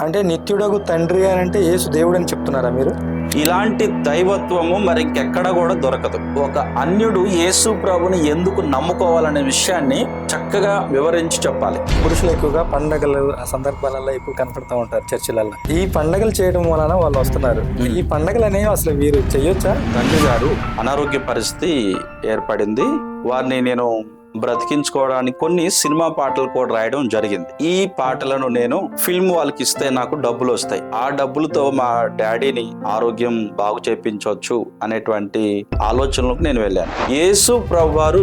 అంటే నిత్యుడగు తండ్రి అని అంటే యేసు దేవుడు అని చెప్తున్నారా మీరు? ఇలాంటి దైవత్వము మరి ఇంకెక్కడ కూడా దొరకదు. ఒక అన్యుడు యేసు ప్రభుని ఎందుకు నమ్ముకోవాలనే విషయాన్ని చక్కగా వివరించి చెప్పాలి. పురుషులు ఎక్కువగా పండగలు సందర్భాలలో ఎక్కువ కనపడతా ఉంటారు చర్చిలలో. ఈ పండగలు చేయడం వలన వాళ్ళు వస్తున్నారు. ఈ పండగలు అనేవి అసలు వీరు చెయ్యొచ్చా? తండ్రి గారు అనారోగ్య పరిస్థితి ఏర్పడింది. వారిని నేను బ్రతికించుకోవడానికి కొన్ని సినిమా పాటలు కూడా రాయడం జరిగింది. ఈ పాటలను నేను ఫిల్మ్ వాళ్ళకి ఇస్తే నాకు డబ్బులు వస్తాయి. ఆ డబ్బులతో మా డాడీని ఆరోగ్యం బాగు చేయించవచ్చు అనేటువంటి ఆలోచనలకు నేను వెళ్ళాను. యేసు ప్రభువారు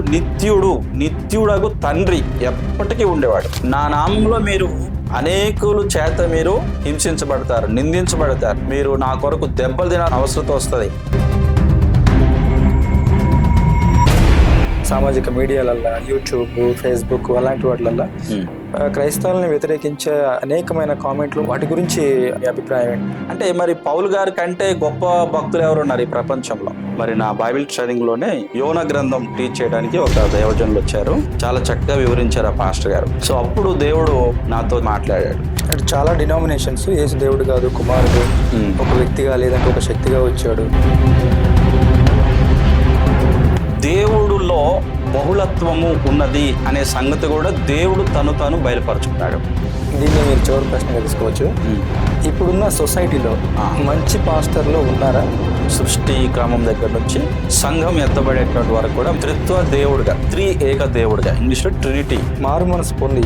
నిత్యుడగు తండ్రి ఎప్పటికీ ఉండేవాడు. నా నామంలో మీరు అనేకులు చేత మీరు హింసించబడతారు, నిందించబడతారు. మీరు నా కొరకు దెబ్బలు తినాల్సిన అవసరం వస్తుంది. సామాజిక మీడియాలల్లో, యూట్యూబ్, ఫేస్బుక్ అలాంటి వాటిలల్లో క్రైస్తవులను వ్యతిరేకించే అనేకమైన కామెంట్లు, వాటి గురించి మీ అభిప్రాయం ఏంటి? అంటే మరి పౌలు గారి కంటే గొప్ప భక్తులు ఎవరు ఉన్నారు ఈ ప్రపంచంలో? మరి నా బైబిల్ ట్రైనింగ్ లోనే యోనా గ్రంథం టీచ్ చేయడానికి ఒక దైవజనులు వచ్చారు. చాలా చక్కగా వివరించారు ఆ పాస్టర్ గారు. సో అప్పుడు దేవుడు నాతో మాట్లాడాడు. అంటే చాలా డినామినేషన్స్ యేసు దేవుడు కాదు, కుమారుడు, ఒక వ్యక్తిగా లేదంటే ఒక శక్తిగా వచ్చాడు. దేవుడులో బహుళత్వము ఉన్నది అనే సంగతి కూడా దేవుడు తను బయలుపరుచుకున్నాడు. దీన్ని మీరు చివరి ప్రశ్నగా తీసుకోవచ్చు. ఇప్పుడున్న సొసైటీలో మంచి పాస్టర్లు ఉన్నారా? సృష్టి క్రమం దగ్గర నుంచి సంఘం ఎత్తబడేటువంటి వరకు కూడా త్రిత్వ దేవుడుగా, ఏక దేవుడుగా, ఇంగ్లీష్ లో ట్రినిటీ, మారు మనసు పొంది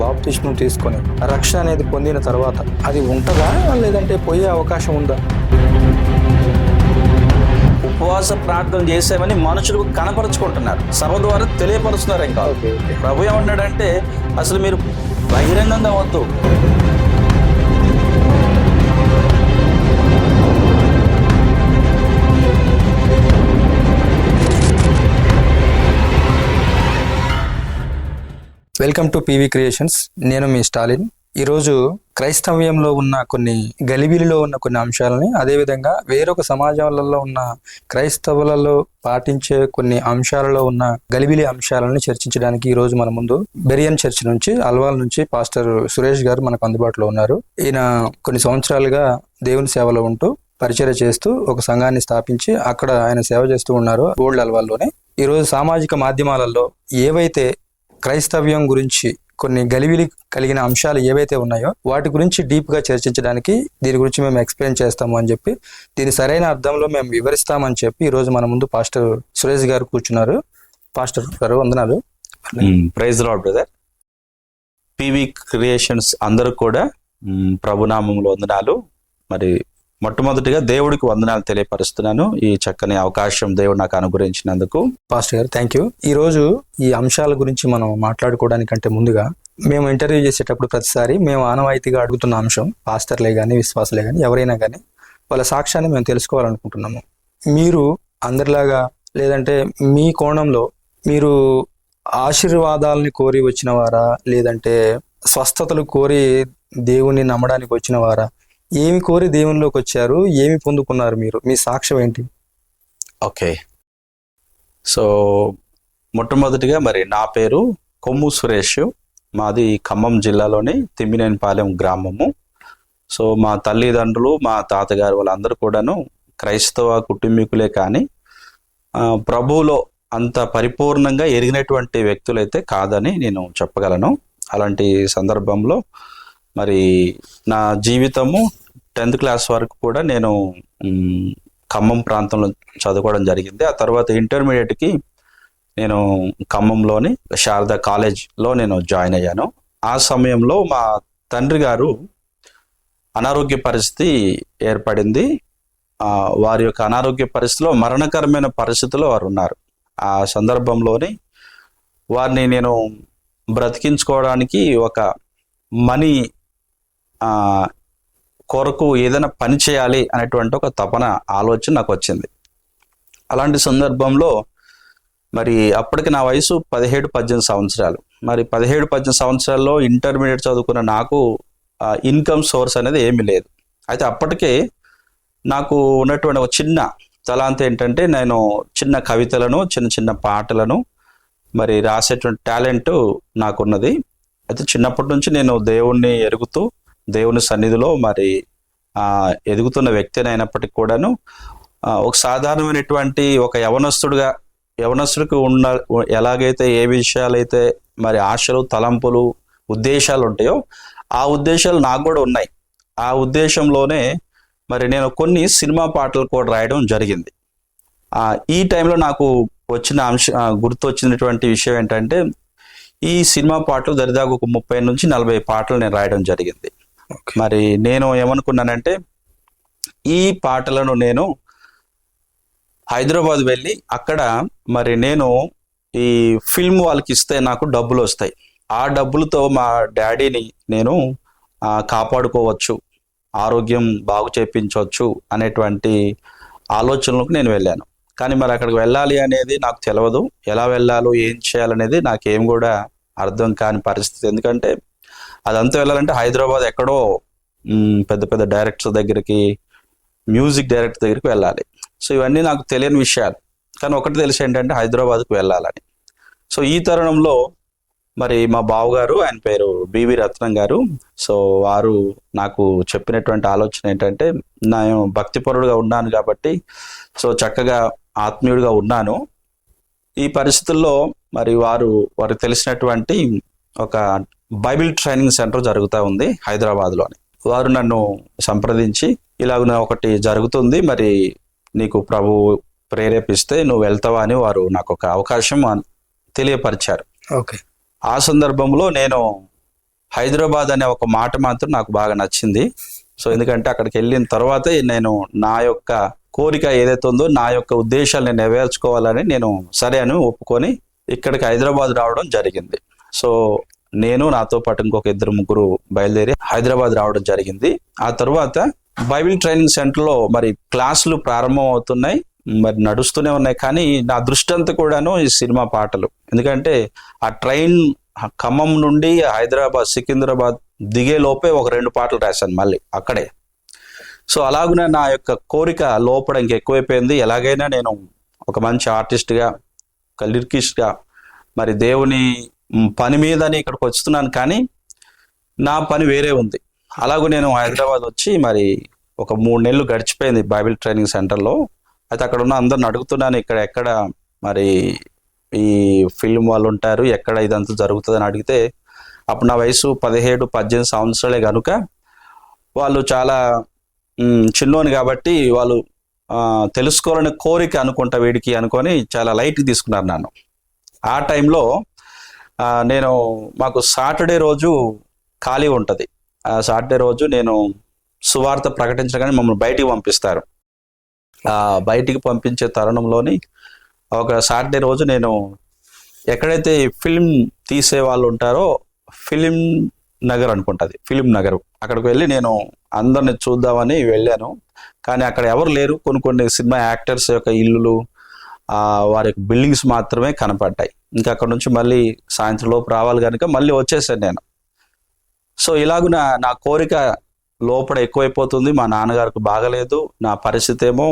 బాప్తిస్మం తీసుకొని రక్షణ అనేది పొందిన తర్వాత అది ఉంటుందా, లేదంటే పోయే అవకాశం ఉందా? ఉపవాస ప్రార్థన చేసామని మనుషులకు కనపరుచుకుంటున్నారు, సభ ద్వారా తెలియపరుస్తున్నారు. ఇంకా ప్రభు ఏమన్నాడంటే అసలు మీరు బహిరంగంగా వద్దు. Welcome to PV creations. నేను మీ స్టాలిన్. ఈరోజు క్రైస్తవ్యంలో ఉన్న కొన్ని గలిబిలిలో ఉన్న కొన్ని అంశాలని, అదేవిధంగా వేరొక సమాజాలలో ఉన్న క్రైస్తవులలో పాటించే కొన్ని అంశాలలో ఉన్న గలిబిలి అంశాలని చర్చించడానికి ఈరోజు మన ముందు బెరియన్ చర్చ్ నుంచి, అల్వాల్ నుంచి పాస్టర్ సురేష్ గారు మనకు అందుబాటులో ఉన్నారు. ఈయన కొన్ని సంవత్సరాలుగా దేవుని సేవలో ఉంటూ పరిచర్య చేస్తూ ఒక సంఘాన్ని స్థాపించి అక్కడ ఆయన సేవ చేస్తూ ఉన్నారు ఓల్డ్ అల్వాల్లోనే. ఈరోజు సామాజిక మాధ్యమాలలో ఏవైతే క్రైస్తవ్యం గురించి కొన్ని గలిబిలి కలిగిన అంశాలు ఏవైతే ఉన్నాయో వాటి గురించి డీప్ గా చర్చించడానికి, దీని గురించి మేము ఎక్స్ప్లెయిన్ చేస్తాము అని చెప్పి, దీని సరైన అర్థంలో మేము వివరిస్తామని చెప్పి ఈరోజు మన ముందు పాస్టర్ సురేష్ గారు కూర్చున్నారు. పాస్టర్ గారు వందనాలు. Praise lord brother. PV creations అందరూ కూడా ప్రభునామంలో వందనాలు. మరి మొట్టమొదటిగా దేవుడికి వందనాలు తెలియపరుస్తున్నాను, ఈ చక్కని అవకాశం దేవుడు నాకు అనుగ్రహించినందుకు. పాస్టర్ గారు థ్యాంక్ యూ. ఈ రోజు ఈ అంశాల గురించి మనం మాట్లాడుకోవడానికంటే ముందుగా, మేము ఇంటర్వ్యూ చేసేటప్పుడు ప్రతిసారి మేము ఆనవాయితీగా అడుగుతున్న అంశం, పాస్టర్లే కానీ విశ్వాసులే కానీ ఎవరైనా కానీ వాళ్ళ సాక్ష్యాన్ని మేము తెలుసుకోవాలనుకుంటున్నాము. మీరు అందరిలాగా, లేదంటే మీ కోణంలో మీరు ఆశీర్వాదాలని కోరి వచ్చిన వారా, లేదంటే స్వస్థతలు కోరి దేవుణ్ణి నమ్మడానికి వచ్చిన వారా? ఏమి కోరి దేవునిలోకి వచ్చారు? ఏమి పొందుకున్నారు మీరు? మీ సాక్ష్యం ఏంటి? ఓకే, సో మొట్టమొదటిగా మరి నా పేరు కొమ్ము సురేష్. మాది ఖమ్మం జిల్లాలోని తిమ్మినేనిపాలెం గ్రామము. సో మా తల్లిదండ్రులు, మా తాతగారు వాళ్ళందరూ కూడాను క్రైస్తవ కుటుంబీకులే, కానీ ప్రభువులో అంత పరిపూర్ణంగా ఎరిగినటువంటి వ్యక్తులైతే కాదని నేను చెప్పగలను. అలాంటి సందర్భంలో మరి నా జీవితము 10th క్లాస్ వరకు కూడా నేను ఖమ్మం ప్రాంతంలో చదువుకోవడం జరిగింది. ఆ తర్వాత ఇంటర్మీడియట్కి నేను ఖమ్మంలోని శారదా కాలేజ్లో నేను జాయిన్ అయ్యాను. ఆ సమయంలో మా తండ్రి గారు అనారోగ్య పరిస్థితి ఏర్పడింది. వారి యొక్క అనారోగ్య పరిస్థితిలో మరణకరమైన పరిస్థితిలో వారు ఉన్నారు. ఆ సందర్భంలోని వారిని నేను బ్రతికించుకోవడానికి ఒక మనీ కొరకు ఏదైనా పని చేయాలి అనేటువంటి ఒక తపన, ఆలోచన నాకు వచ్చింది. అలాంటి సందర్భంలో మరి అప్పటికి నా వయసు 17-18 సంవత్సరాలు. మరి 17-18 సంవత్సరాల్లో ఇంటర్మీడియట్ చదువుకున్న నాకు ఇన్కమ్ సోర్స్ అనేది ఏమీ లేదు. అయితే అప్పటికే నాకు ఉన్నటువంటి ఒక చిన్న తలాంత ఏంటంటే, నేను చిన్న కవితలను, చిన్న పాటలను మరి రాసేటువంటి టాలెంట్ నాకున్నది. అయితే చిన్నప్పటి నుంచి నేను దేవుణ్ణి ఎరుగుతూ దేవుని సన్నిధిలో మరి ఎదుగుతున్న వ్యక్తిని అయినప్పటికీ కూడాను ఒక సాధారణమైనటువంటి ఒక యవనస్తుడికి ఎలాగైతే ఏ విషయాలైతే మరి ఆశలు, తలంపులు, ఉద్దేశాలు ఉంటాయో ఆ ఉద్దేశాలు నాకు కూడా ఉన్నాయి. ఆ ఉద్దేశంలోనే మరి నేను కొన్ని సినిమా పాటలు కూడా రాయడం జరిగింది. ఈ టైంలో నాకు గుర్తొచ్చినటువంటి విషయం ఏంటంటే, ఈ సినిమా పాటలు దరిదాపు ఒక 30 నుంచి 40 పాటలు నేను రాయడం జరిగింది. మరి నేను ఏమనుకున్నానంటే, ఈ పాటలను నేను హైదరాబాద్ వెళ్ళి అక్కడ మరి నేను ఈ ఫిల్మ్ వాళ్ళకి ఇస్తే నాకు డబ్బులు వస్తాయి, ఆ డబ్బులతో మా డాడీని నేను కాపాడుకోవచ్చు, ఆరోగ్యం బాగు చేయించవచ్చు అనేటువంటి ఆలోచనలకు నేను వెళ్ళాను. కానీ మరి అక్కడికి వెళ్ళాలి అనేది నాకు తెలియదు, ఎలా వెళ్ళాలో ఏం చేయాలనేది నాకేం కూడా అర్థం కాని పరిస్థితి. ఎందుకంటే అదంతా వెళ్ళాలంటే హైదరాబాద్ ఎక్కడో పెద్ద పెద్ద డైరెక్టర్స్ దగ్గరికి, మ్యూజిక్ డైరెక్టర్ దగ్గరికి వెళ్ళాలి. సో ఇవన్నీ నాకు తెలియని విషయాలు. కానీ ఒకటి తెలిసి ఏంటంటే హైదరాబాద్కు వెళ్ళాలని. సో ఈ తరుణంలో మరి మా బావగారు, ఆయన పేరు బివి రత్నం గారు, సో వారు నాకు చెప్పినటువంటి ఆలోచన ఏంటంటే, నేను భక్తిపరుడుగా ఉన్నాను కాబట్టి, సో చక్కగా ఆత్మీయుడిగా ఉన్నాను. ఈ పరిస్థితుల్లో మరి వారికి తెలిసినటువంటి ఒక బైబిల్ ట్రైనింగ్ సెంటర్ జరుగుతూ ఉంది హైదరాబాద్లోని. వారు నన్ను సంప్రదించి, ఇలాగ ఒకటి జరుగుతుంది, మరి నీకు ప్రభు ప్రేరేపిస్తే నువ్వు వెళ్తావా అని వారు నాకు ఒక అవకాశం తెలియపరిచారు. ఓకే. ఆ సందర్భంలో నేను హైదరాబాద్ అనే ఒక మాట మాత్రం నాకు బాగా నచ్చింది. సో ఎందుకంటే అక్కడికి వెళ్ళిన తర్వాతే నేను నా యొక్క కోరిక ఏదైతే ఉందో, నా యొక్క ఉద్దేశాలు నేను నెరవేర్చుకోవాలని నేను సరే అని ఒప్పుకొని ఇక్కడికి హైదరాబాద్ రావడం జరిగింది. సో నేను, నాతో పాటు ఇంకొక 2-3 బయలుదేరి హైదరాబాద్ రావడం జరిగింది. ఆ తర్వాత బైబిల్ ట్రైనింగ్ సెంటర్లో మరి క్లాసులు ప్రారంభం అవుతున్నాయి, మరి నడుస్తూనే ఉన్నాయి. కానీ నా దృష్టి అంతా కూడాను ఈ సినిమా పాటలు. ఎందుకంటే ఆ ట్రైన్ ఖమ్మం నుండి హైదరాబాద్, సికింద్రాబాద్ దిగే లోపే ఒక 2 పాటలు రాశాను మళ్ళీ అక్కడే. సో అలాగునే నా యొక్క కోరిక లోపల ఇంకెక్కువైపోయింది. ఎలాగైనా నేను ఒక మంచి ఆర్టిస్ట్గా, ఒక లిరికిస్ట్గా, మరి దేవుని పని మీదని ఇక్కడికి వస్తున్నాను, కానీ నా పని వేరే ఉంది. అలాగూ నేను హైదరాబాద్ వచ్చి మరి ఒక 3 నెలలు గడిచిపోయింది బైబిల్ ట్రైనింగ్ సెంటర్లో. అయితే అక్కడ ఉన్న అందరిని అడుగుతున్నాను, ఎక్కడ మరి ఈ ఫిల్మ్ వాళ్ళు ఉంటారు, ఎక్కడ ఇదంతా జరుగుతుందని అడిగితే, అప్పుడు నా వయసు 17-18 సంవత్సరాలే కనుక వాళ్ళు చాలా చిన్నోని కాబట్టి వాళ్ళు తెలుసుకోవాలని కోరిక అనుకుంటా వీడికి అనుకొని చాలా లైట్కి తీసుకున్నారు నన్ను. ఆ టైంలో మాకు సాటర్డే రోజు ఖాళీ ఉంటుంది. ఆ సాటర్డే రోజు నేను సువార్త ప్రకటించగానే మమ్మల్ని బయటికి పంపిస్తారు. బయటికి పంపించే తరుణంలోని ఒక సాటర్డే రోజు నేను ఎక్కడైతే ఫిల్మ్ తీసే వాళ్ళు ఉంటారో, ఫిలిం నగర్ అనుకుంటుంది, ఫిలిం నగర్, అక్కడికి వెళ్ళి నేను అందరిని చూద్దామని వెళ్ళాను. కానీ అక్కడ ఎవరు లేరు. కొన్ని సినిమా యాక్టర్స్ యొక్క ఇల్లులు, వారి యొక్క బిల్డింగ్స్ మాత్రమే కనపడ్డాయి. ఇంకా అక్కడ నుంచి మళ్ళీ సాయంత్రం లోపు రావాలి కనుక మళ్ళీ వచ్చేసాను నేను. సో ఇలాగున నా కోరిక లోపల ఎక్కువైపోతుంది. మా నాన్నగారికి బాగలేదు, నా పరిస్థితి ఏమో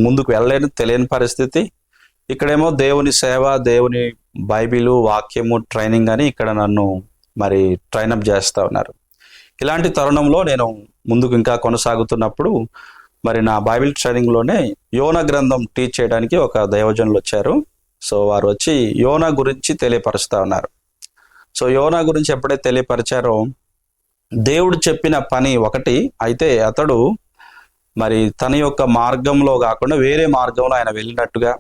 ముందుకు వెళ్ళలేని తెలియని పరిస్థితి. ఇక్కడేమో దేవుని సేవ, దేవుని బైబిలు, వాక్యము, ట్రైనింగ్ అని ఇక్కడ నన్ను మరి ట్రైనప్ చేస్తూ ఉన్నారు. ఇలాంటి తరుణంలో నేను ముందుకు ఇంకా కొనసాగుతున్నప్పుడు మరి నా బైబిల్ ట్రైనింగ్లోనే యోనా గ్రంథం టీచ్ చేయడానికి ఒక దైవజనులు వచ్చారు. సో వారు వచ్చి యోనా గురించి తెలియపరుస్తూ ఉన్నారు. సో యోనా గురించి ఎప్పుడైతే తెలియపరిచారో, దేవుడు చెప్పిన పని ఒకటి అయితే అతడు మరి తన యొక్క మార్గంలో కాకుండా వేరే మార్గంలో ఆయన వెళ్ళినట్టుగా,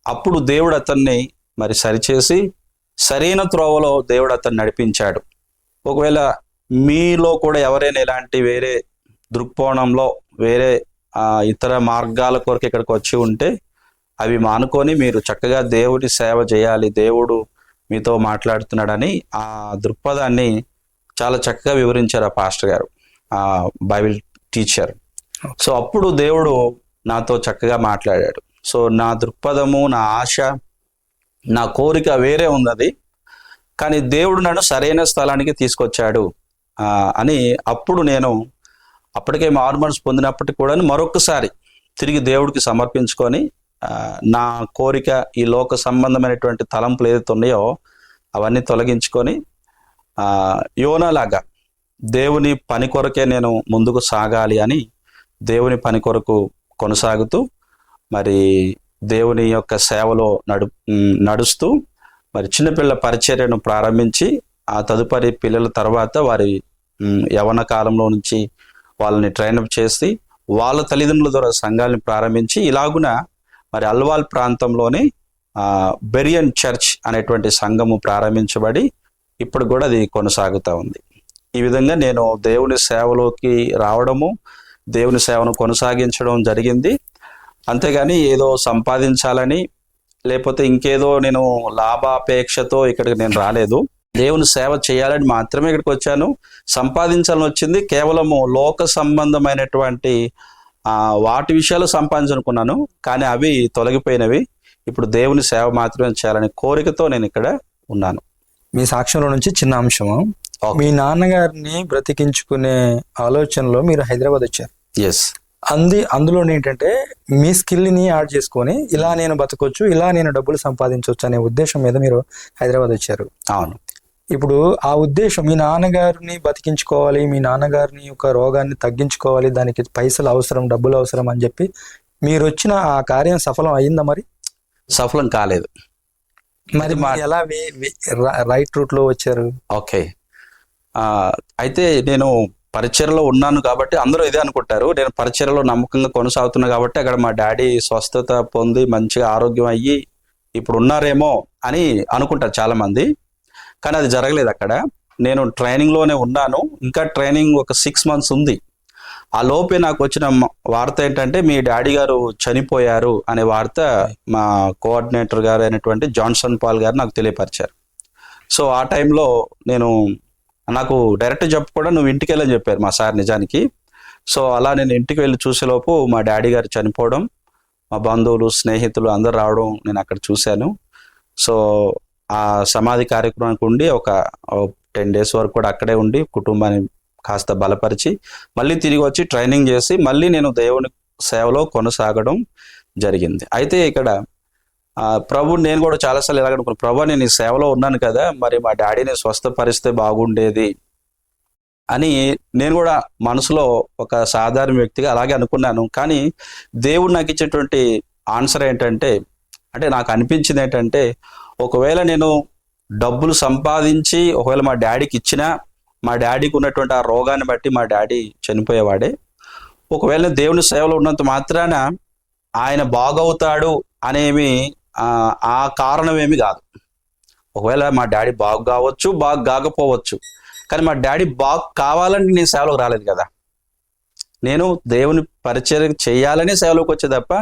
అప్పుడు దేవుడు అతన్ని మరి సరిచేసి సరైన త్రోవలో దేవుడు అతన్ని నడిపించాడు. ఒకవేళ మీలో కూడా ఎవరైనా ఇలాంటి వేరే దృక్కోణంలో, వేరే ఇతర మార్గాల కొరకు ఇక్కడికి వచ్చి ఉంటే అవి మానుకొని మీరు చక్కగా దేవుడి సేవ చేయాలి, దేవుడు మీతో మాట్లాడుతున్నాడని ఆ దృక్పథాన్ని చాలా చక్కగా వివరించారు ఆ పాస్టర్ గారు, ఆ బైబిల్ టీచర్. సో అప్పుడు దేవుడు నాతో చక్కగా మాట్లాడాడు. సో నా దృక్పథము, నా ఆశ, నా కోరిక వేరే ఉన్నది, కానీ దేవుడు నన్ను సరైన స్థలానికి తీసుకొచ్చాడు అని అప్పుడు నేను అప్పటికే మారుమనసు పొందినప్పటికీ కూడా మరొకసారి తిరిగి దేవుడికి సమర్పించుకొని నా కోరిక, ఈ లోక సంబంధమైనటువంటి తలంపులు ఏదైతే ఉన్నాయో అవన్నీ తొలగించుకొని యోనాలాగా దేవుని పని కొరకే నేను ముందుకు సాగాలి అని దేవుని పని కొరకు కొనసాగుతూ మరి దేవుని యొక్క సేవలో నడుస్తూ మరి చిన్నపిల్ల పరిచర్యను ప్రారంభించి ఆ తదుపరి పిల్లల తర్వాత వారి యవ్వన కాలంలో నుంచి వాళ్ళని ట్రైనప్ చేసి వాళ్ళ తల్లిదండ్రుల ద్వారా సంఘాలను ప్రారంభించి ఇలాగున మరి అల్వాల్ ప్రాంతంలోనే బెరియన్ చర్చ్ అనేటువంటి సంఘము ప్రారంభించబడి ఇప్పుడు కూడా అది కొనసాగుతూ ఉంది. ఈ విధంగా నేను దేవుని సేవలోకి రావడము, దేవుని సేవను కొనసాగించడం జరిగింది. అంతేగాని ఏదో సంపాదించాలని లేకపోతే ఇంకేదో నేను లాభాపేక్షతో ఇక్కడికి నేను రాలేదు. దేవుని సేవ చేయాలని మాత్రమే ఇక్కడికి వచ్చాను. సంపాదించాలని వచ్చింది కేవలము లోక సంబంధమైనటువంటి వాటి విషయాలు సంపాదించాలనుకున్నాను, కానీ అవి తొలగిపోయినవి. ఇప్పుడు దేవుని సేవ మాత్రమే చేయాలనే కోరికతో నేను ఇక్కడ ఉన్నాను. మీ సాక్ష్యంలో నుంచి చిన్న అంశము, మీ నాన్నగారిని బ్రతికించుకునే ఆలోచనలో మీరు హైదరాబాద్ వచ్చారు. ఎస్. అందులో ఏంటంటే మీ స్కిల్ని యాడ్ చేసుకొని ఇలా నేను బతకొచ్చు, ఇలా నేను డబ్బులు సంపాదించవచ్చు అనే ఉద్దేశం మీద మీరు హైదరాబాద్ వచ్చారు. అవును. ఇప్పుడు ఆ ఉద్దేశం మీ నాన్నగారిని బతికించుకోవాలి, మీ నాన్నగారిని యొక్క రోగాన్ని తగ్గించుకోవాలి, దానికి పైసలు అవసరం, డబ్బులు అవసరం అని చెప్పి మీరు వచ్చిన ఆ కార్యం సఫలం అయ్యిందా? మరి సఫలం కాలేదు. మరి ఎలా రైట్ రూట్ లో వచ్చారు? ఓకే. అయితే నేను పరిచర్లో ఉన్నాను కాబట్టి అందరూ ఇదే అనుకుంటారు. నేను పరిచర్లో నమ్మకంగా కొనసాగుతున్నా కాబట్టి అక్కడ మా డాడీ స్వస్థత పొంది మంచిగా ఆరోగ్యం అయ్యి ఇప్పుడు ఉన్నారేమో అని అనుకుంటారు చాలా మంది. కానీ అది జరగలేదు. అక్కడ నేను ట్రైనింగ్లోనే ఉన్నాను. ఇంకా ట్రైనింగ్ ఒక 6 months ఉంది. ఆ లోపే నాకు వచ్చిన వార్త ఏంటంటే మీ డాడీ గారు చనిపోయారు అనే వార్త మా కోఆర్డినేటర్ గారు అయినటువంటి జాన్సన్ పాల్ గారు నాకు తెలియపరిచారు. సో ఆ టైంలో నాకు డైరెక్ట్ చెప్పకుండా నువ్వు ఇంటికి వెళ్ళని చెప్పారు మా సార్ నిజానికి. సో అలా నేను ఇంటికి వెళ్ళి చూసేలోపు మా డాడీ గారు చనిపోవడం, మా బంధువులు స్నేహితులు అందరు రావడం నేను అక్కడ చూశాను. సో ఆ సమాధి కార్యక్రమానికి ఉండి ఒక 10 days వరకు కూడా అక్కడే ఉండి కుటుంబాన్ని కాస్త బలపరిచి మళ్ళీ తిరిగి వచ్చి ట్రైనింగ్ చేసి మళ్ళీ నేను దేవుని సేవలో కొనసాగడం జరిగింది. అయితే ఇక్కడ ప్రభు నేను కూడా చాలాసార్లు ఎలాగనుకున్నాను, ప్రభు నేను ఈ సేవలో ఉన్నాను కదా, మరి మా డాడీని స్వస్థపరిస్తే బాగుండేది అని నేను కూడా మనసులో ఒక సాధారణ వ్యక్తిగా అలాగే అనుకున్నాను. కానీ దేవుడు నాకు ఇచ్చేటువంటి ఆన్సర్ ఏంటంటే, నాకు అనిపించింది ఏంటంటే, ఒకవేళ నేను డబ్బులు సంపాదించి ఒకవేళ మా డాడీకి ఇచ్చినా మా డాడీకి ఉన్నటువంటి ఆ రోగాన్ని బట్టి మా డాడీ చనిపోయేవాడే. ఒకవేళ దేవుని సేవలో ఉన్నంత మాత్రాన ఆయన బాగవుతాడు అనేమి ఆ కారణం ఏమి కాదు. ఒకవేళ మా డాడీ బాగు కావచ్చు, బాగు కాకపోవచ్చు, కానీ మా డాడీ బాగు కావాలని నేను సేవలోకి రాలేదు కదా. నేను దేవుని పరిచర్య చేయాలనే సేవలోకి వచ్చే తప్ప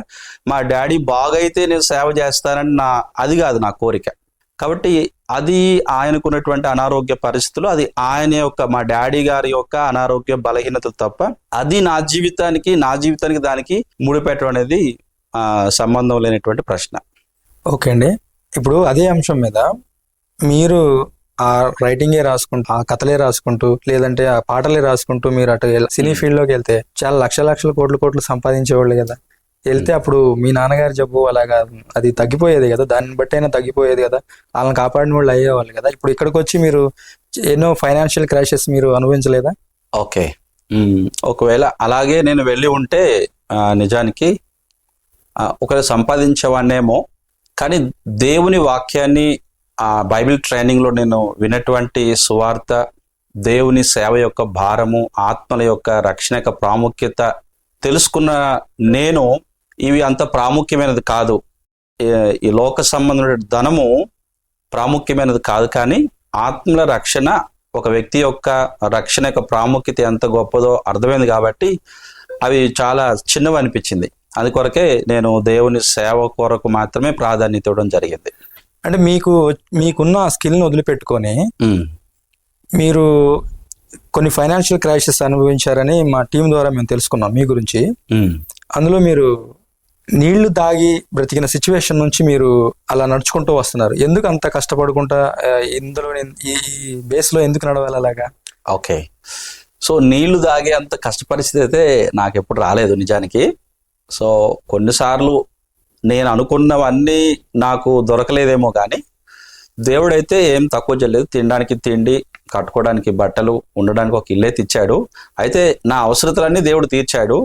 మా డాడీ బాగైతే నేను సేవ చేస్తానని అది కాదు నా కోరిక. కాబట్టి అది ఆయనకున్నటువంటి అనారోగ్య పరిస్థితులు, అది ఆయన యొక్క మా డాడీ గారి యొక్క అనారోగ్య బలహీనత తప్ప అది నా జీవితానికి దానికి ముడిపెట్టడం అనేది సంబంధం లేనటువంటి ప్రశ్న. ఓకే అండి. ఇప్పుడు అదే అంశం మీద మీరు ఆ రైటింగే రాసుకుంటూ, ఆ కథలే రాసుకుంటూ, లేదంటే ఆ పాటలే రాసుకుంటూ మీరు అటు సినీ ఫీల్డ్లోకి వెళ్తే చాలా లక్షల కోట్లు సంపాదించేవాళ్ళు కదా. వెళ్తే అప్పుడు మీ నాన్నగారి జబ్బు అలాగా అది తగ్గిపోయేది కదా, దాన్ని బట్టి అయినా తగ్గిపోయేది కదా, వాళ్ళని కాపాడిన వాళ్ళు అయ్యేవాళ్ళు కదా. ఇప్పుడు ఇక్కడికి వచ్చి మీరు ఎన్నో ఫైనాన్షియల్ క్రైసిస్ మీరు అనుభవించలేదా? ఓకే. ఒకవేళ అలాగే నేను వెళ్ళి ఉంటే నిజానికి ఒకవేళ సంపాదించేవాడినేమో, కానీ దేవుని వాక్యాన్ని బైబిల్ ట్రైనింగ్లో నేను విన్నటువంటి సువార్త, దేవుని సేవ యొక్క భారము, ఆత్మల యొక్క రక్షణ యొక్క ప్రాముఖ్యత తెలుసుకున్న నేను ఇవి అంత ప్రాముఖ్యమైనది కాదు, ఈ లోక సంబంధమైన ధనము ప్రాముఖ్యమైనది కాదు, కానీ ఆత్మల రక్షణ, ఒక వ్యక్తి యొక్క రక్షణ యొక్క ప్రాముఖ్యత ఎంత గొప్పదో అర్థమైంది కాబట్టి అవి చాలా చిన్నవి అనిపించింది. అందుకొరకే నేను దేవుని సేవ కొరకు మాత్రమే ప్రాధాన్యత ఇవ్వడం జరిగింది. అంటే మీకున్న స్కిల్ని వదిలిపెట్టుకొని మీరు కొన్ని ఫైనాన్షియల్ క్రైసిస్ అనుభవించారని మా టీం ద్వారా మేము తెలుసుకున్నాం మీ గురించి. అందులో మీరు నీళ్లు దాగి బ్రతికిన సిచ్యువేషన్ నుంచి మీరు అలా నడుచుకుంటూ వస్తున్నారు. ఎందుకు అంత కష్టపడుకుంటా ఇందులో ఈ బేస్లో ఎందుకు నడవాలి అలాగా? ఓకే. సో నీళ్లు దాగే అంత కష్టపరిస్థితి అయితే నాకు ఎప్పుడు రాలేదు నిజానికి. సో కొన్నిసార్లు నేను అనుకున్నవన్నీ నాకు దొరకలేదేమో, కానీ దేవుడైతే ఏం తక్కువ చేయలేదు. తినడానికి తిండి, కట్టుకోవడానికి బట్టలు, ఉండడానికి ఒక ఇల్లు అయితే ఇచ్చాడు. అయితే నా అవసరతలన్నీ దేవుడు తీర్చాడు.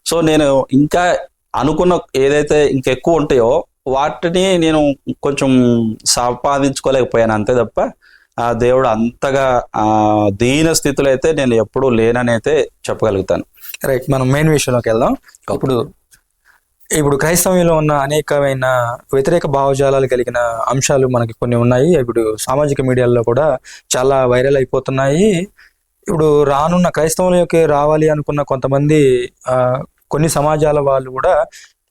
సో నేను ఇంకా అనుకున్న ఏదైతే ఇంకెక్కువ ఉంటాయో వాటిని నేను కొంచెం సంపాదించుకోలేకపోయాను, అంతే తప్ప ఆ దేవుడు అంతగా దీన స్థితిలో అయితే నేను ఎప్పుడూ లేనని అయితే చెప్పగలుగుతాను. రైట్, మనం మెయిన్ విషయంలోకి వెళ్దాం. ఇప్పుడు క్రైస్తవంలో ఉన్న అనేకమైన వ్యతిరేక భావజాలాలు కలిగిన అంశాలు మనకి కొన్ని ఉన్నాయి. ఇప్పుడు సామాజిక మీడియాలో కూడా చాలా వైరల్ అయిపోతున్నాయి. ఇప్పుడు రానున్న క్రైస్తవంలోకి రావాలి అనుకున్న కొంతమంది కొన్ని సమాజాల వాళ్ళు కూడా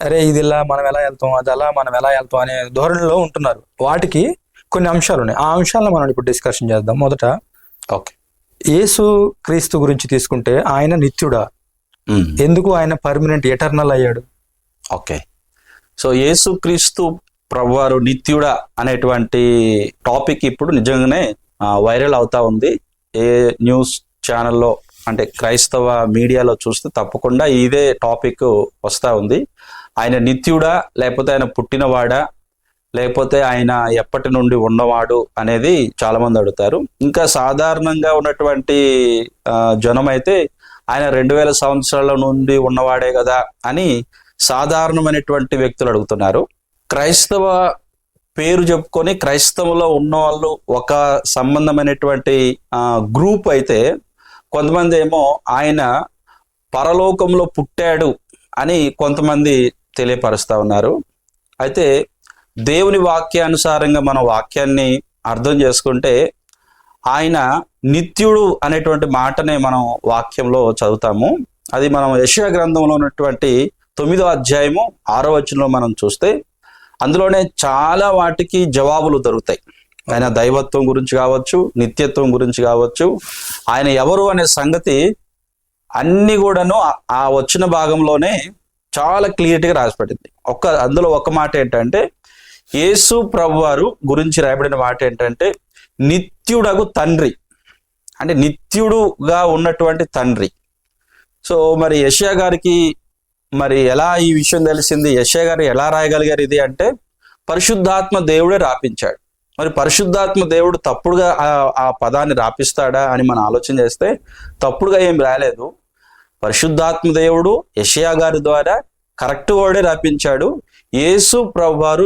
అరే ఇది ఇలా మనం ఎలా వెళ్తాం, అది అలా మనం ఎలా వెళ్తాం అనే ధోరణిలో ఉంటున్నారు. వాటికి కొన్ని అంశాలు ఉన్నాయి. ఆ అంశాలను మనం ఇప్పుడు డిస్కషన్ చేద్దాం. మొదట ఓకే, యేసు క్రీస్తు గురించి తీసుకుంటే ఆయన నిత్యుడా? ఎందుకు ఆయన పర్మనెంట్ ఎటర్నల్ అయ్యాడు? ఓకే, సో యేసుక్రీస్తు ప్రభువారు నిత్యుడా అనేటువంటి టాపిక్ ఇప్పుడు నిజంగానే వైరల్ అవుతా ఉంది. ఏ న్యూస్ ఛానల్లో అంటే క్రైస్తవ మీడియాలో చూస్తే తప్పకుండా ఇదే టాపిక్ వస్తూ ఉంది. ఆయన నిత్యుడా, లేకపోతే ఆయన పుట్టినవాడా, లేకపోతే ఆయన ఎప్పటి నుండి ఉన్నవాడు అనేది చాలా మంది అడుగుతారు. ఇంకా సాధారణంగా ఉన్నటువంటి జనం అయితే ఆయన 2000 సంవత్సరాల నుండి ఉన్నవాడే కదా అని సాధారణమైనటువంటి వ్యక్తులు అడుగుతున్నారు. క్రైస్తవ పేరు చెప్పుకొని క్రైస్తవంలో ఉన్న వాళ్ళు ఒక సంబంధమైనటువంటి గ్రూప్ అయితే, కొంతమంది ఏమో ఆయన పరలోకంలో పుట్టాడు అని కొంతమంది తెలియపరుస్తూ ఉన్నారు. అయితే దేవుని వాక్యానుసారంగా మన వాక్యాన్ని అర్థం చేసుకుంటే ఆయన నిత్యుడు అనేటువంటి మాటనే మనం వాక్యంలో చదువుతాము. అది మనం యెషయా గ్రంథంలో ఉన్నటువంటి 9వ అధ్యాయము 6వ వచనంలో మనం చూస్తే అందులోనే చాలా వాటికి జవాబులు దొరుకుతాయి. ఆయన దైవత్వం గురించి కావచ్చు, నిత్యత్వం గురించి కావచ్చు, ఆయన ఎవరు అనే సంగతి అన్ని కూడాను ఆ వచ్చిన భాగంలోనే చాలా క్లియర్గా రాసిపడింది. అందులో ఒక మాట ఏంటంటే, యేసు ప్రభువారు గురించి రాయబడిన మాట ఏంటంటే నిత్యుడగు తండ్రి, అంటే నిత్యుడుగా ఉన్నటువంటి తండ్రి. సో మరి యెషయా గారికి మరి ఎలా ఈ విషయం తెలిసింది, యెషయా గారు ఎలా రాయగలిగారు ఇది అంటే పరిశుద్ధాత్మ దేవుడే రాపించాడు. మరి పరిశుద్ధాత్మ దేవుడు తప్పుడుగా ఆ పదాన్ని రాపిస్తాడా అని మనం ఆలోచన చేస్తే తప్పుడుగా ఏం రాలేదు. పరిశుద్ధాత్మ దేవుడు యెషయా గారి ద్వారా కరెక్ట్ వర్డే రాపించాడు. యేసు ప్రభువారు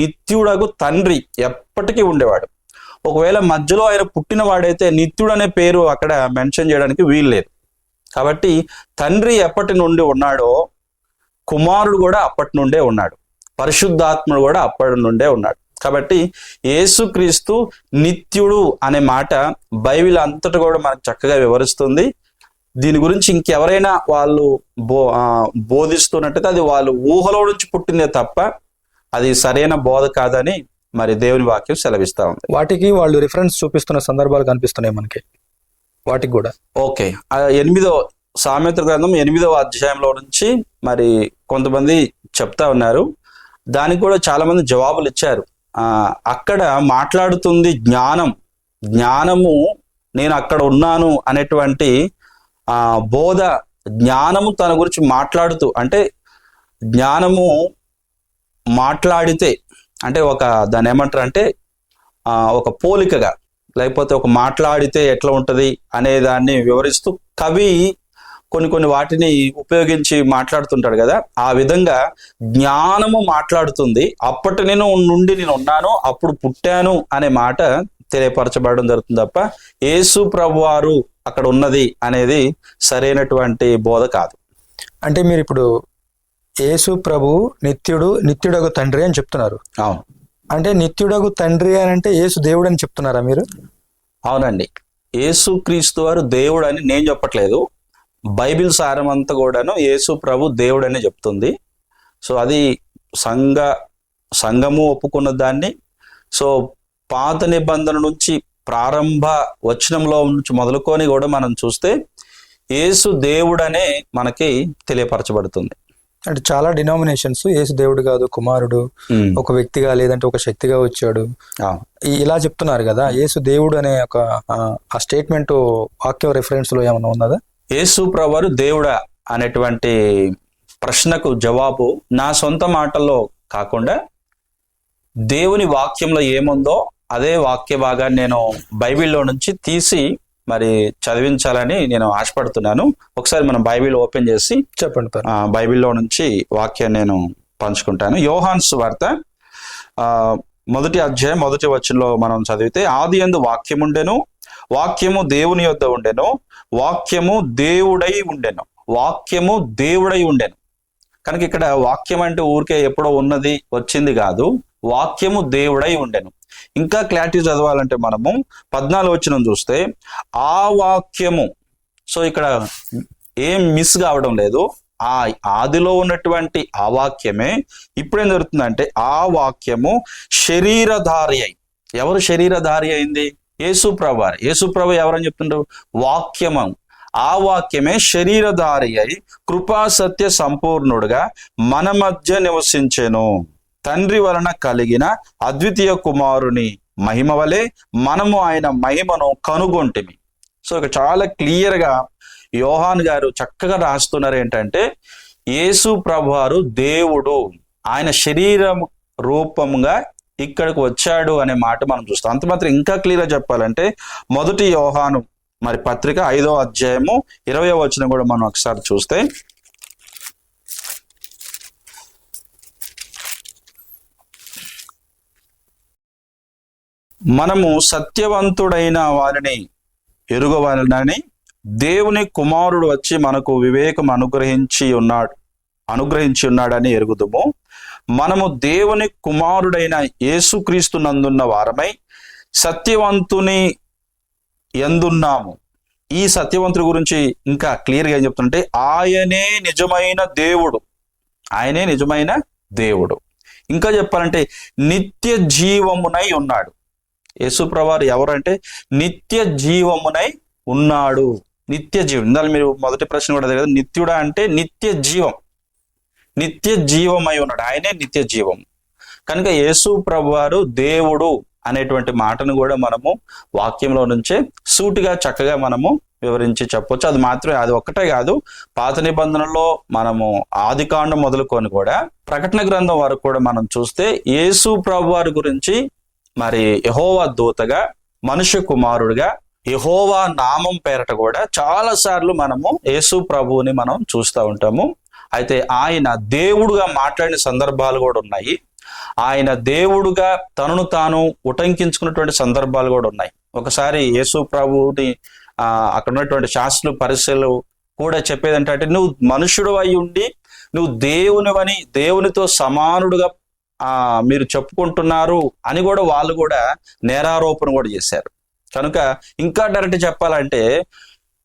నిత్యుడగు తండ్రి, ఎప్పటికీ ఉండేవాడు. ఒకవేళ మధ్యలో ఆయన పుట్టిన వాడైతే నిత్యుడు అనే పేరు అక్కడ మెన్షన్ చేయడానికి వీలు లేదు. కాబట్టి తండ్రి ఎప్పటి నుండి ఉన్నాడో కుమారుడు కూడా అప్పటి నుండే ఉన్నాడు, పరిశుద్ధాత్ముడు కూడా అప్పటి నుండే ఉన్నాడు. కాబట్టి యేసుక్రీస్తు నిత్యుడు అనే మాట బైబిల్ అంతటా కూడా మనకు చక్కగా వివరిస్తుంది. దీని గురించి ఇంకెవరైనా వాళ్ళు బోధిస్తున్నట్టయితే అది వాళ్ళు ఊహలో నుంచి పుట్టిందే తప్ప అది సరైన బోధ కాదని మరి దేవుని వాక్యం సెలవిస్తా ఉంది. వాటికి వాళ్ళు రిఫరెన్స్ చూపిస్తున్న సందర్భాలు కనిపిస్తున్నాయి మనకి. వాటికి కూడా ఓకే, 8వ సామెతల గ్రంథం 8వ అధ్యాయంలో నుంచి మరి కొంతమంది చెప్తా ఉన్నారు. దానికి కూడా చాలా మంది జవాబులు ఇచ్చారు. అక్కడ మాట్లాడుతుంది జ్ఞానము నేను అక్కడ ఉన్నాను అనేటువంటి బోధ, జ్ఞానము తన గురించి మాట్లాడుతూ, అంటే జ్ఞానము మాట్లాడితే అంటే దాన్ని ఏమంటారు అంటే ఒక పోలికగా, లేకపోతే ఒక మాట్లాడితే ఎట్లా ఉంటుంది అనే దాన్ని వివరిస్తూ కవి కొన్ని వాటిని ఉపయోగించి మాట్లాడుతుంటాడు కదా, ఆ విధంగా జ్ఞానము మాట్లాడుతుంది. అప్పటి నుండి నేను ఉన్నాను, అప్పుడు పుట్టాను అనే మాట తెలియపరచబడడం జరుగుతుంది తప్ప యేసు ప్రభువారు అక్కడ ఉన్నది అనేది సరైనటువంటి బోధ కాదు. అంటే మీరు ఇప్పుడు యేసు ప్రభు నిత్యుడగు తండ్రి అని చెప్తున్నారు. అవును, అంటే నిత్యుడగు తండ్రి అని అంటే యేసు దేవుడు అని చెప్తున్నారా మీరు? అవునండి, యేసు క్రీస్తు వారు దేవుడు అని నేను చెప్పట్లేదు. బైబిల్ సారం అంతా కూడాను యేసు ప్రభు దేవుడు అని చెప్తుంది. సో అది సంఘము ఒప్పుకున్న దాన్ని. సో పాత నిబంధన నుంచి ప్రారంభ వచనంలో నుంచి మొదలుకొని కూడా మనం చూస్తే యేసు దేవుడనే మనకి తెలియపరచబడుతుంది. అంటే చాలా డినామినేషన్స్ యేసు దేవుడు కాదు, కుమారుడు, ఒక వ్యక్తిగా లేదంటే ఒక శక్తిగా వచ్చాడు ఇలా చెప్తున్నారు కదా. యేసు దేవుడు అనే ఆ స్టేట్మెంట్ వాక్యం రిఫరెన్స్ లో ఏమన్నా ఉన్నదా? యేసు ప్రభువారు దేవుడా అనేటువంటి ప్రశ్నకు జవాబు నా సొంత మాటల్లో కాకుండా దేవుని వాక్యంలో ఏముందో అదే వాక్య భాగాన్ని నేను బైబిల్లో నుంచి తీసి మరి చదివించాలని నేను ఆశపడుతున్నాను. ఒకసారి మనం బైబిల్ ఓపెన్ చేసి చెప్పండి సార్. బైబిల్లో నుంచి వాక్యాన్ని నేను పంచుకుంటాను. యోహాను సువార్త 1వ అధ్యాయం 1వ వచనంలో మనం చదివితే, ఆది యందు వాక్యముండెను, వాక్యము దేవుని యొద్ద ఉండెను, వాక్యము దేవుడై ఉండెను. వాక్యము దేవుడై ఉండెను. కనుక ఇక్కడ వాక్యం అంటే ఊరికే ఎప్పుడో ఉన్నది వచ్చింది కాదు, వాక్యము దేవుడై ఉండెను. ఇంకా క్లారిటీ చదవాలంటే మనము 14వ వచనం చూస్తే, ఆ వాక్యము, సో ఇక్కడ ఏం మిస్ కావడం లేదు, ఆ ఆదిలో ఉన్నటువంటి ఆ వాక్యమే ఇప్పుడేం జరుగుతుందంటే ఆ వాక్యము శరీరధారి అయి. ఎవరు శరీరధారి అయింది? యేసుప్రభు. యేసుప్రభు ఎవరని చెప్తుండ్రు? వాక్యము. ఆ వాక్యమే శరీరధారి అయి కృపా సత్య సంపూర్ణుడుగా మన మధ్య నివసించెను. తండ్రి వలన కలిగిన అద్వితీయ కుమారుని మహిమ వలె మనము ఆయన మహిమను కనుగొంటిమి. సో ఇక చాలా క్లియర్గా యోహాన్ గారు చక్కగా రాస్తున్నారు ఏంటంటే, యేసు ప్రభువారు దేవుడు, ఆయన శరీరం రూపంగా ఇక్కడికి వచ్చాడు అనే మాట మనం చూస్తాం. అంత మాత్రం ఇంకా క్లియర్గా చెప్పాలంటే 1 యోహాను మరి పత్రిక 5వ అధ్యాయము 20వ వచనం కూడా మనం ఒకసారి చూస్తే, మనము సత్యవంతుడైన వారిని ఎరుగవాలని దేవుని కుమారుడు వచ్చి మనకు వివేకం అనుగ్రహించి ఉన్నాడని ఎరుగుదుము. మనము దేవుని కుమారుడైన యేసుక్రీస్తు నందున్న వారమై సత్యవంతుని ఎందున్నాము. ఈ సత్యవంతుడి గురించి ఇంకా క్లియర్గా ఏం చెప్తుంటే, ఆయనే నిజమైన దేవుడు, ఆయనే నిజమైన దేవుడు. ఇంకా చెప్పాలంటే నిత్య జీవమునై ఉన్నాడు. యేసుప్రభువారు ఎవరంటే నిత్య జీవమునై ఉన్నాడు. నిత్య జీవం. ఇందాక మీరు మొదటి ప్రశ్న కూడా కదా, నిత్యుడా అంటే నిత్య జీవం, నిత్య జీవమై ఉన్నాడు, ఆయనే నిత్య జీవం. కనుక యేసు ప్రభువారు దేవుడు అనేటువంటి మాటను కూడా మనము వాక్యంలో నుంచే సూటిగా చక్కగా మనము వివరించి చెప్పొచ్చు. అది మాత్రమే, అది ఒక్కటే కాదు, పాత నిబంధనలో మనము ఆదికాండం మొదలుకొని కూడా ప్రకటన గ్రంథం వరకు కూడా మనం చూస్తే యేసు ప్రభువారి గురించి మరి యెహోవా దూతగా, మనుష్య కుమారుడిగా, యెహోవా నామం పేరట కూడా చాలా సార్లు మనము యేసు ప్రభువుని మనం చూస్తూ ఉంటాము. అయితే ఆయన దేవుడుగా మాట్లాడిన సందర్భాలు కూడా ఉన్నాయి. ఆయన దేవుడుగా తనను తాను ఉటంకించుకున్నటువంటి సందర్భాలు కూడా ఉన్నాయి. ఒకసారి యేసు ప్రభువుని అక్కడ ఉన్నటువంటి శాస్త్రులు పరిశీలు కూడా చెప్పేది ఏంటంటే, నువ్వు మనుషుడు అయి ఉండి నువ్వు దేవునివని, దేవునితో సమానుడుగా మీరు చెప్పుకుంటున్నారు అని కూడా వాళ్ళు కూడా నేరారోపణ కూడా చేశారు. కనుక ఇంకా డైరెక్ట్ చెప్పాలంటే,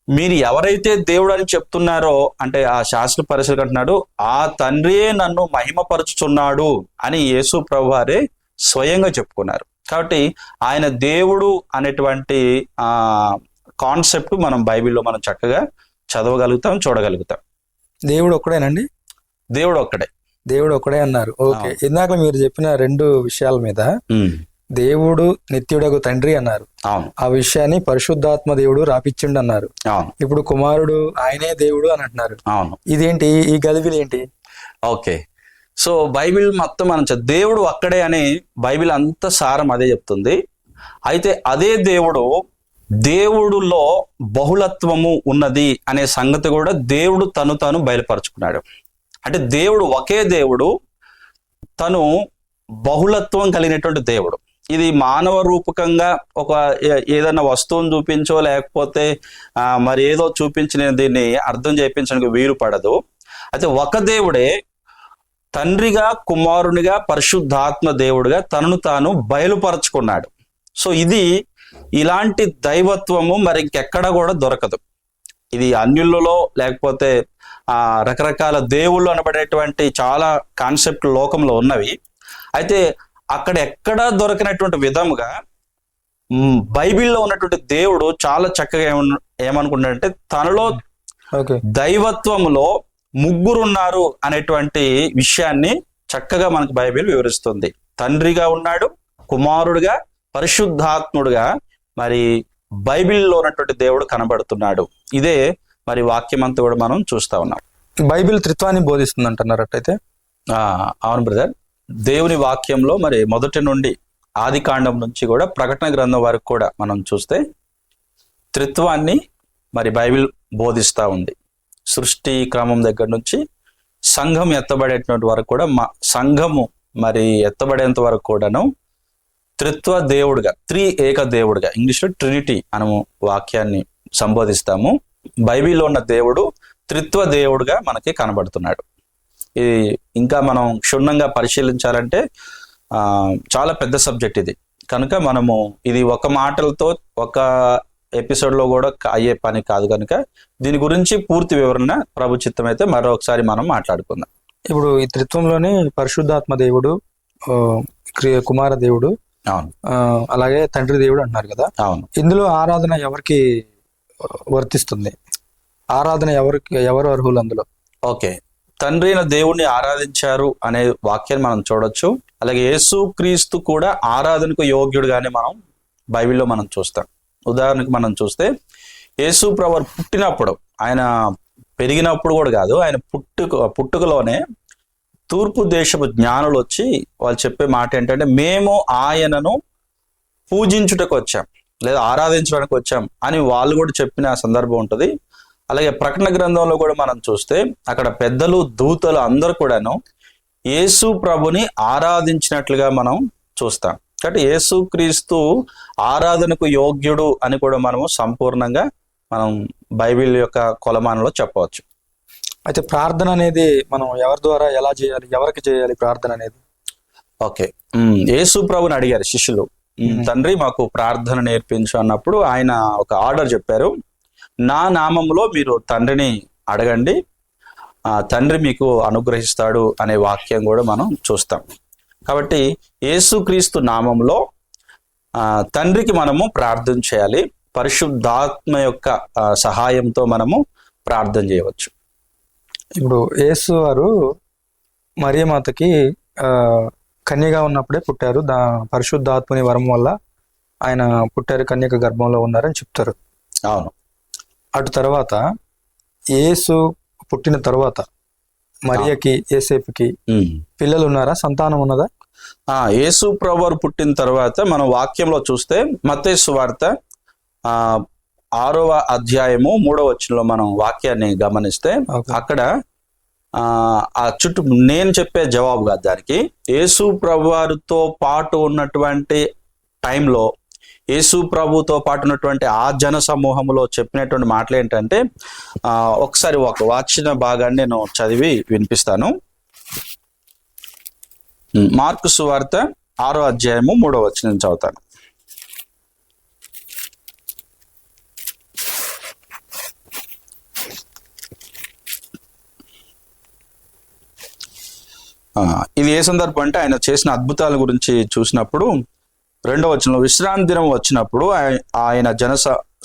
మీరు ఎవరైతే దేవుడు అని చెప్తున్నారో అంటే ఆ శాస్త్ర పరిశీలన అంటున్నాడు, ఆ తండ్రియే నన్ను మహిమపరుచుచున్నాడు అని యేసు ప్రభువారే స్వయంగా చెప్పుకున్నారు. కాబట్టి ఆయన దేవుడు అనేటువంటి కాన్సెప్ట్ మనం బైబిల్లో మనం చక్కగా చదవగలుగుతాం, చూడగలుగుతాం. దేవుడు ఒక్కడేనండి? దేవుడు ఒక్కడే. దేవుడు ఒక్కడే అన్నారు. ఓకే. ఇందాక మీరు చెప్పిన 2 విషయాల మీద దేవుడు నిత్యుడగు తండ్రి అన్నారు. అవును. ఆ విషయాన్ని పరిశుద్ధాత్మ దేవుడు రాపిచ్చిండు అన్నారు. అవును. ఇప్పుడు కుమారుడు ఆయనే దేవుడు అని అంటున్నారు. అవును. ఇదేంటి, ఈ గలిబిలి ఏంటి? ఓకే. సో బైబిల్ మొత్తం మనం దేవుడు అక్కడే అని బైబిల్ అంత సారం అదే చెప్తుంది. అయితే అదే దేవుడులో బహుళత్వము ఉన్నది అనే సంగతి కూడా దేవుడు తను బయలుపరుచుకున్నాడు. అంటే దేవుడు ఒకే దేవుడు, తను బహుళత్వం కలిగినటువంటి దేవుడు. ఇది మానవ రూపకంగా ఒక ఏదైనా వస్తువును చూపించో లేకపోతే మరి ఏదో చూపించి నేను దీన్ని అర్థం చేయించడానికి వీలు పడదు. అయితే ఒక దేవుడే తండ్రిగా, కుమారునిగా, పరిశుద్ధాత్మ దేవుడిగా తనను తాను బయలుపరచుకున్నాడు. సో ఇది ఇలాంటి దైవత్వము మరి ఇంకెక్కడ కూడా దొరకదు. ఇది అన్యులలో లేకపోతే రకరకాల దేవుళ్ళు అనబడేటువంటి చాలా కాన్సెప్ట్ లోకంలో ఉన్నవి. అయితే అక్కడ ఎక్కడా దొరకినటువంటి విధముగా బైబిల్లో ఉన్నటువంటి దేవుడు చాలా చక్కగా ఏమనుకుంటాడంటే, తనలో దైవత్వములో 3 ఉన్నారు అనేటువంటి విషయాన్ని చక్కగా మనకు బైబిల్ వివరిస్తుంది. తండ్రిగా ఉన్నాడు, కుమారుడుగా, పరిశుద్ధాత్ముడుగా మరి బైబిల్లో ఉన్నటువంటి దేవుడు కనబడుతున్నాడు. ఇదే మరి వాక్యం అంతా కూడా మనం చూస్తా ఉన్నాం. బైబిల్ త్రిత్వాన్ని బోధిస్తుంది అంటున్నారు అట్టయితే? అవును బ్రదర్. దేవుని వాక్యంలో మరి మొదటి నుండి ఆది కాండం నుంచి కూడా ప్రకటన గ్రంథం వరకు కూడా మనం చూస్తే త్రిత్వాన్ని మరి బైబిల్ బోధిస్తూ ఉంది. సృష్టి క్రమం దగ్గర నుంచి సంఘం ఎత్తబడేటువంటి వరకు కూడా సంఘము మరి ఎత్తబడేంత వరకు కూడాను త్రిత్వ దేవుడుగా, ఏక దేవుడుగా, ఇంగ్లీష్లో ట్రినిటీ అనము వాక్యాన్ని సంబోధిస్తాము. బైబిల్లో ఉన్న దేవుడు త్రిత్వ దేవుడుగా మనకి కనబడుతున్నాడు. ఇది ఇంకా మనం క్షుణ్ణంగా పరిశీలించాలంటే చాలా పెద్ద సబ్జెక్ట్ ఇది. కనుక మనము ఇది ఒక మాటలతో ఒక ఎపిసోడ్లో కూడా అయ్యే పని కాదు. కనుక దీని గురించి పూర్తి వివరణ ప్రభు చిత్తం అయితే మరొకసారి మనం మాట్లాడుకుందాం. ఇప్పుడు ఈ త్రిత్వంలోని పరిశుద్ధాత్మ దేవుడు, కుమార దేవుడు, అవును, అలాగే తండ్రి దేవుడు అంటున్నారు కదా. అవును. ఇందులో ఆరాధన ఎవరికి వర్తిస్తుంది? ఆరాధన ఎవరు అర్హులు అందులో? ఓకే, తండ్రి అయిన దేవుణ్ణి ఆరాధించారు అనే వాక్యాన్ని మనం చూడొచ్చు. అలాగే యేసు క్రీస్తు కూడా ఆరాధనకు యోగ్యుడుగానే మనం బైబిల్లో మనం చూస్తాం. ఉదాహరణకు మనం చూస్తే యేసు ప్రభు పుట్టినప్పుడు, ఆయన పెరిగినప్పుడు కూడా కాదు, ఆయన పుట్టుకలోనే తూర్పు దేశపు జ్ఞానులు వచ్చి వాళ్ళు చెప్పే మాట ఏంటంటే, మేము ఆయనను పూజించుటకు వచ్చాం లేదా ఆరాధించడానికి వచ్చాం అని వాళ్ళు కూడా చెప్పిన సందర్భం ఉంటుంది. అలాగే ప్రకటన గ్రంథంలో కూడా మనం చూస్తే అక్కడ పెద్దలు, దూతలు అందరూ కూడాను యేసు ప్రభుని ఆరాధించినట్లుగా మనం చూస్తాం. కాబట్టి యేసు క్రీస్తు ఆరాధనకు యోగ్యుడు అని కూడా మనము సంపూర్ణంగా మనం బైబిల్ యొక్క కొలమానంలో చెప్పవచ్చు. అయితే ప్రార్థన అనేది మనం ఎవరి ద్వారా ఎలా చేయాలి, ఎవరికి చేయాలి ప్రార్థన అనేది? ఓకే, యేసు ప్రభుని అడిగారు శిష్యులు, తండ్రి మాకు ప్రార్థన నేర్పించు అన్నప్పుడు ఆయన ఒక ఆర్డర్ చెప్పారు, నా నామంలో మీరు తండ్రిని అడగండి, తండ్రి మీకు అనుగ్రహిస్తాడు అనే వాక్యం కూడా మనం చూస్తాం. కాబట్టి యేసుక్రీస్తు నామంలో తండ్రికి మనము ప్రార్థన చేయాలి. పరిశుద్ధాత్మ యొక్క సహాయంతో మనము ప్రార్థన చేయవచ్చు. ఇప్పుడు యేసు వారు మరియమాతకి కన్యగా ఉన్నప్పుడే పుట్టారు. పరిశుద్ధాత్మని వరం వల్ల ఆయన పుట్టారు, కన్యక గర్భంలో ఉన్నారని చెప్తారు. అవును. అటు తర్వాత యేసు పుట్టిన తర్వాత మరియకి, యేసేపుకి పిల్లలు ఉన్నారా? సంతానం ఉన్నదా? యేసు ప్రభువు పుట్టిన తర్వాత మనం వాక్యంలో చూస్తే మత్తయి సువార్త 6వ అధ్యాయము 3వ వచనంలో మనం వాక్యాన్ని గమనిస్తే అక్కడ నేను చెప్పే జవాబు కాదు దానికి, యేసు ప్రభువారితో పాటు ఉన్నటువంటి టైంలో, యేసు ప్రభుతో పాటు ఉన్నటువంటి ఆ జన సమూహంలో చెప్పినటువంటి మాటలు ఏంటంటే, ఒకసారి ఒక వాచిన భాగాన్ని నేను చదివి వినిపిస్తాను. మార్కు సువార్త 6వ అధ్యాయము 3వ వచనం చదువుతాను. ఇది ఏ సందర్భం అంటే, ఆయన చేసిన అద్భుతాల గురించి చూసినప్పుడు 2వ వచనంలో, విశ్రాంతి దినం వచ్చినప్పుడు ఆయన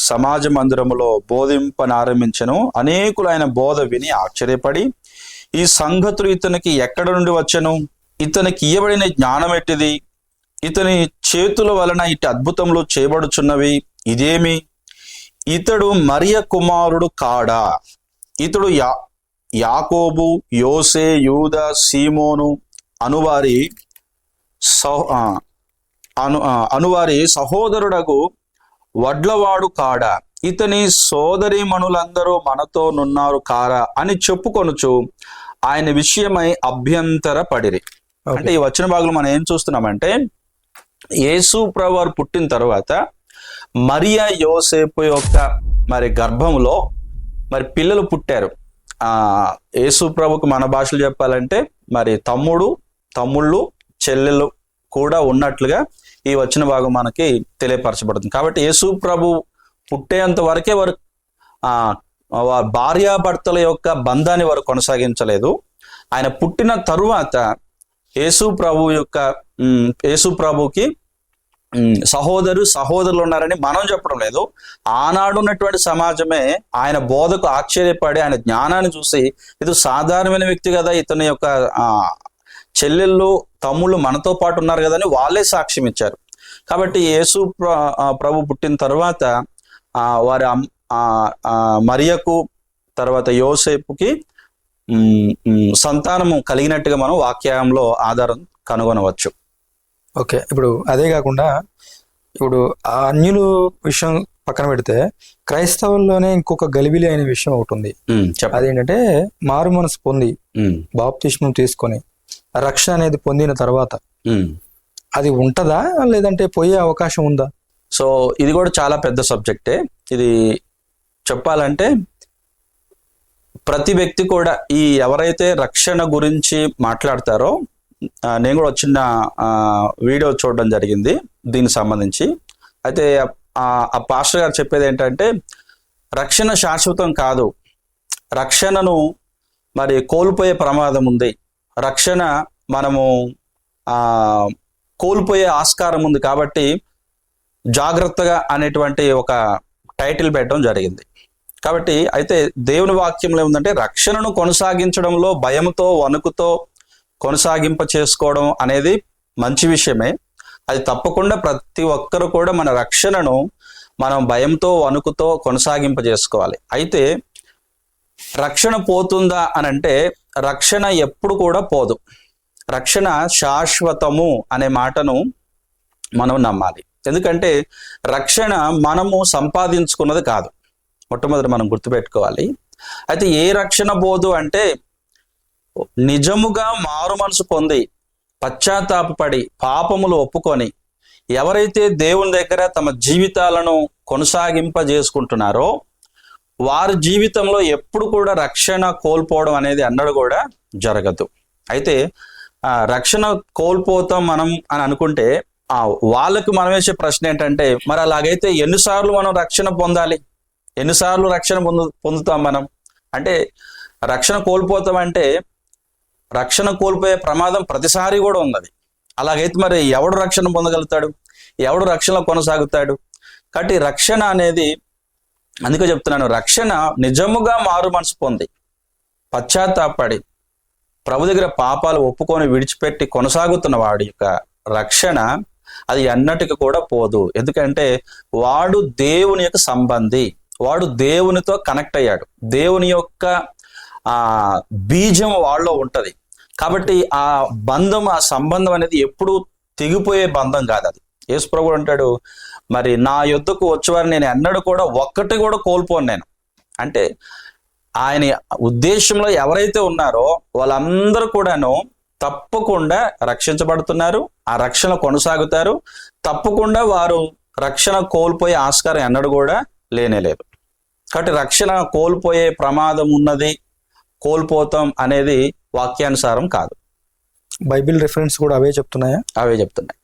సమాజ మందిరములో బోధింపనారంభించెను. అనేకులు ఆయన బోధ విని ఆశ్చర్యపడి, ఈ సంగతులు ఇతనికి ఎక్కడ నుండి వచ్చెను? ఇతనికి ఇయ్యబడిన జ్ఞానం ఎట్టిది? ఇతని చేతుల వలన ఇటు అద్భుతములు చేయబడుచున్నవి ఇదేమి? ఇతడు మరియ కుమారుడు కాడా? ఇతడు యాకోబు, యోసే, యూద, సీమోను అనువారి సహోదరుడకు వడ్లవాడు కాడా? ఇతని సోదరీమణులందరూ మనతో నున్నారు కారా అని చెప్పుకొనుచు ఆయన విషయమై అభ్యంతర పడిరి. అంటే ఈ వచన భాగంలో మనం ఏం చూస్తున్నామంటే, యేసు ప్రభువు పుట్టిన తర్వాత మరియా, యోసేపు యొక్క మరి గర్భంలో మరి పిల్లలు పుట్టారు. యేసు ప్రభుకు మన భాషలో చెప్పాలంటే మరి తమ్ముళ్ళు, చెల్లెలు కూడా ఉన్నట్లుగా ఈ వచన భాగం మనకి తెలియపరచబడుతుంది. కాబట్టి యేసు ప్రభు పుట్టేంత వరకే వారు భార్యాభర్తల యొక్క బంధాన్ని వారు కొనసాగించలేదు. ఆయన పుట్టిన తరువాత యేసు ప్రభుకి సహోదరులు ఉన్నారని మనం చెప్పడం లేదు. ఆనాడు ఉన్నటువంటి సమాజమే ఆయన బోధకు ఆశ్చర్యపడి, ఆయన జ్ఞానాన్ని చూసి, ఇది సాధారణమైన వ్యక్తి కదా, ఇతని యొక్క చెల్లెళ్ళు, తమ్ముళ్ళు మనతో పాటు ఉన్నారు కదా అని వాళ్ళే సాక్ష్యం ఇచ్చారు. కాబట్టి యేసు ప్రభు పుట్టిన తర్వాత వారి మరియకు, తర్వాత యోసేపుకి సంతానము కలిగినట్టుగా మనం వాక్యంలో ఆధారం కనుగొనవచ్చు. ఓకే, ఇప్పుడు అదే కాకుండా ఇప్పుడు ఆ అన్యులు విషయం పక్కన పెడితే క్రైస్తవుల్లోనే ఇంకొక గలిబిలి అయిన విషయం ఒకటి ఉంది. చెప్పండి. అదేంటంటే మారు మనసు పొంది బాప్తిస్మం తీసుకొని రక్షణ అనేది పొందిన తర్వాత అది ఉంటదా లేదంటే పోయే అవకాశం ఉందా? సో ఇది కూడా చాలా పెద్ద సబ్జెక్టే. ఇది చెప్పాలంటే ప్రతి వ్యక్తి కూడా ఈ ఎవరైతే రక్షణ గురించి మాట్లాడతారో, నేను కూడా చిన్న వీడియో చూడడం జరిగింది దీనికి సంబంధించి. అయితే ఆ పాస్టర్ గారు చెప్పేది ఏంటంటే రక్షణ శాశ్వతం కాదు, రక్షణను మరి కోల్పోయే ప్రమాదం ఉంది, రక్షణ మనము కోల్పోయే ఆస్కారం ఉంది, కాబట్టి జాగ్రత్తగా అనేటువంటి ఒక టైటిల్ పెట్టడం జరిగింది. కాబట్టి అయితే దేవుని వాక్యంలో ఏముందంటే రక్షణను కొనసాగించడంలో భయంతో వణుకుతో కొనసాగింప చేసుకోవడం అనేది మంచి విషయమే. అది తప్పకుండా ప్రతి ఒక్కరు కూడా మన రక్షణను మనం భయంతో వణుకుతో కొనసాగింప చేసుకోవాలి. అయితే రక్షణ పోతుందా అని అంటే రక్షణ ఎప్పుడు కూడా పోదు. రక్షణ శాశ్వతము అనే మాటను మనం నమ్మాలి. ఎందుకంటే రక్షణ మనము సంపాదించుకున్నది కాదు, మొట్టమొదటి మనం గుర్తుపెట్టుకోవాలి. అయితే ఏ రక్షణ పోదు అంటే నిజముగా మారు మనసు పొంది పశ్చాత్తాపపడి పాపములు ఒప్పుకొని ఎవరైతే దేవుని దగ్గర తమ జీవితాలను కొనసాగింపజేసుకుంటున్నారో వారి జీవితంలో ఎప్పుడు కూడా రక్షణ కోల్పోవడం అనేది అన్నడు కూడా జరగదు. అయితే రక్షణ కోల్పోతాం మనం అని అనుకుంటే వాళ్ళకి మనం వేసే ప్రశ్న ఏంటంటే మరి అలాగైతే ఎన్నిసార్లు మనం రక్షణ పొందాలి, ఎన్నిసార్లు రక్షణ పొందుతాం మనం అంటే? రక్షణ కోల్పోతామంటే రక్షణ కోల్పోయే ప్రమాదం ప్రతిసారి కూడా ఉన్నది. అలాగైతే మరి ఎవడు రక్షణ పొందగలుగుతాడు, ఎవడు రక్షణలో కొనసాగుతాడు? కాబట్టి రక్షణ అనేది, అందుకే చెప్తున్నాను, రక్షణ నిజముగా మారు మనసు పొంది పశ్చాత్తాపడి ప్రభు దగ్గర పాపాలు ఒప్పుకొని విడిచిపెట్టి కొనసాగుతున్న వాడి యొక్క రక్షణ అది ఎన్నటికి కూడా పోదు. ఎందుకంటే వాడు దేవుని యొక్క సంబంధి, వాడు దేవునితో కనెక్ట్ అయ్యాడు, దేవుని యొక్క బీజం వాళ్ళలో ఉంటది. కాబట్టి ఆ బంధం, ఆ సంబంధం అనేది ఎప్పుడు తెగిపోయే బంధం కాదు. అది యేసు ప్రభువు అంటాడు, మరి నా యొద్దకు వచ్చేవారు నేను ఎన్నడూ కూడా ఒక్కటి కూడా కోల్పోను నేను. అంటే ఆయన ఉద్దేశంలో ఎవరైతే ఉన్నారో వాళ్ళందరూ కూడాను తప్పకుండా రక్షించబడుతున్నారు, ఆ రక్షణ కొనసాగుతారు. తప్పకుండా వారు రక్షణ కోల్పోయే ఆస్కారం ఎన్నడూ కూడా లేనేలేదు. కాబట్టి రక్షణ కోల్పోయే ప్రమాదం ఉన్నది, కోల్పోతాం అనేది వాక్యానుసారం కాదు. బైబిల్ రిఫరెన్స్ కూడా అవే చెప్తున్నాయా? అవే చెప్తున్నాయి.